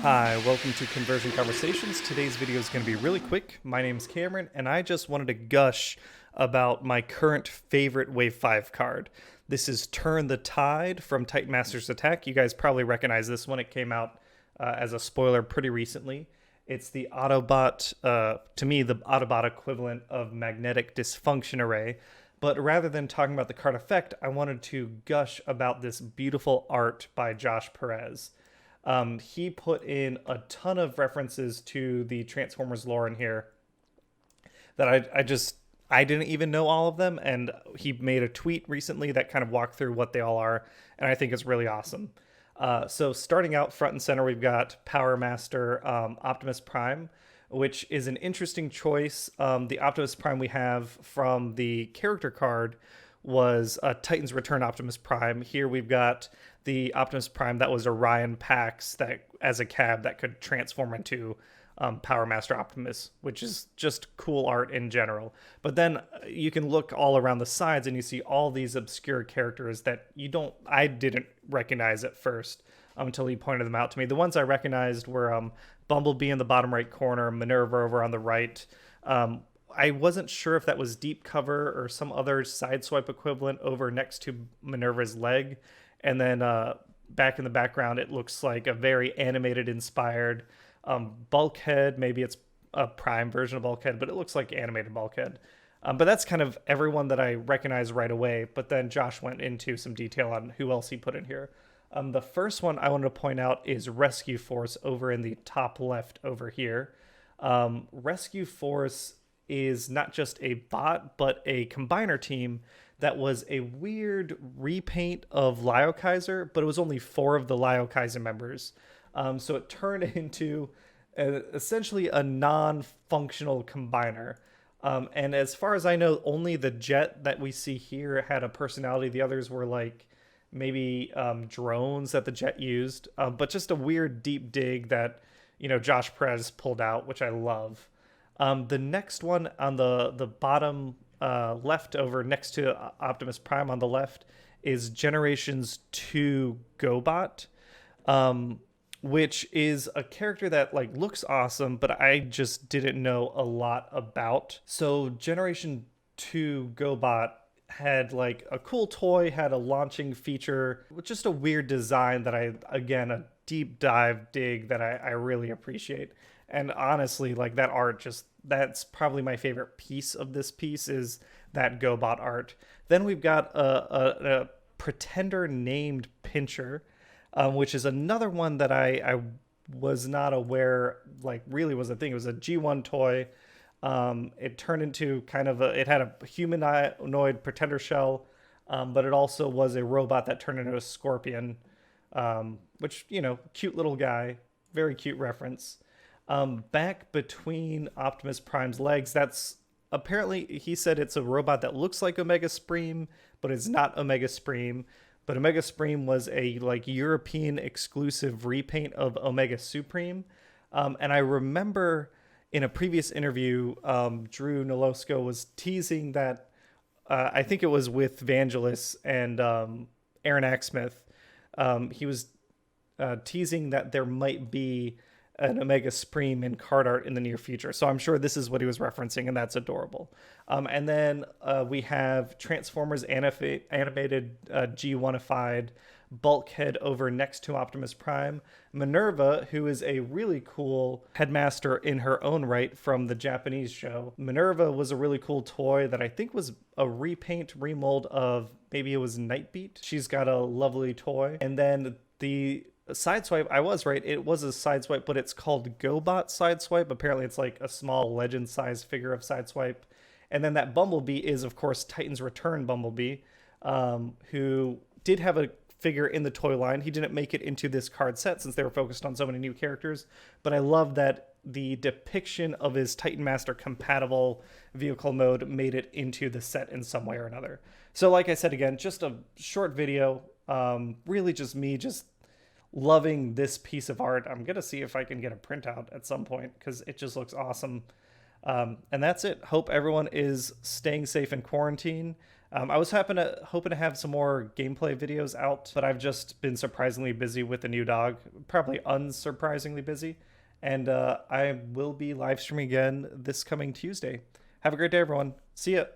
Hi, welcome to Conversion Conversations. Today's video is going to be really quick. My name's Cameron, and I just wanted to gush about my current favorite Wave 5 card. This is Turn the Tide from Titanmasters Attack. You guys probably recognize this one. It came out as a spoiler pretty recently. It's the Autobot, to me, the Autobot equivalent of Magnetic Dysfunction Array. But rather than talking about the card effect, I wanted to gush about this beautiful art by Josh Perez. He put in a ton of references to the Transformers lore in here that I didn't even know all of them, and he made a tweet recently that kind of walked through what they all are, and I think it's really awesome. So starting out front and center, we've got Power Master Optimus Prime, which is an interesting choice. The Optimus Prime we have from the character card was Titans Return Optimus Prime. Here we've got the Optimus Prime that was Orion Pax that as a cab that could transform into Power Master Optimus, which is just cool art in general. But then you can look all around the sides and you see all these obscure characters that I didn't recognize at first until he pointed them out to me. The ones I recognized were Bumblebee in the bottom right corner, Minerva over on the right. I wasn't sure if that was deep cover or some other sideswipe equivalent over next to Minerva's leg. And then back in the background, it looks like a very animated inspired Bulkhead. Maybe it's a Prime version of Bulkhead, but it looks like animated Bulkhead. But that's kind of everyone that I recognize right away. But then Josh went into some detail on who else he put in here. The first one I wanted to point out is Rescue Force over in the top left over here. Rescue Force is not just a bot, but a combiner team that was a weird repaint of Liokaiser, but it was only 4 of the Liokaiser members. So it turned into essentially a non-functional combiner. And as far as I know, only the jet that we see here had a personality. The others were like maybe drones that the jet used, but just a weird deep dig that, Josh Perez pulled out, which I love. The next one on the bottom left over next to Optimus Prime on the left is Generations 2 Gobot, which is a character that looks awesome, but I just didn't know a lot about. So Generation 2 Gobot had a cool toy, had a launching feature with just a weird design that a deep dive dig that I really appreciate. And honestly, that art that's probably my favorite piece of this piece is that Gobot art. Then we've got a pretender named Pincher, which is another one that I was not aware really was a thing. It was a G1 toy. It turned into it had a humanoid pretender shell, but it also was a robot that turned into a scorpion, which, cute little guy, very cute reference. Back between Optimus Prime's legs, that's apparently, he said it's a robot that looks like Omega Spreem, but it's not Omega Spreem. But Omega Spreem was a European exclusive repaint of Omega Supreme. And I remember in a previous interview, Drew Nolosco was teasing that, I think it was with Vangelis and Aaron Axsmith. He was teasing that there might be an Omega Spreem in card art in the near future. So I'm sure this is what he was referencing, and that's adorable. And then we have Transformers animated G1ified Bulkhead over next to Optimus Prime. Minerva, who is a really cool headmaster in her own right from the Japanese show. Minerva was a really cool toy that I think was a repaint, remold of, maybe it was Nightbeat. She's got a lovely toy. And then the Sideswipe, I was right, it was a Sideswipe, but it's called Gobot Sideswipe. Apparently it's a small legend-sized figure of Sideswipe. And then that Bumblebee is, of course, Titans Return Bumblebee, who did have a figure in the toy line. He didn't make it into this card set since they were focused on so many new characters, but I love that the depiction of his Titanmaster compatible vehicle mode made it into the set in some way or another. So like I said, again, just a short video, really just me loving this piece of art. I'm gonna see if I can get a printout at some point because it just looks awesome. And that's it. Hope everyone is staying safe in quarantine. I was hoping to have some more gameplay videos out, but I've just been surprisingly busy with the new dog, probably unsurprisingly busy. And I will be live streaming again this coming Tuesday. Have a great day, everyone. See ya.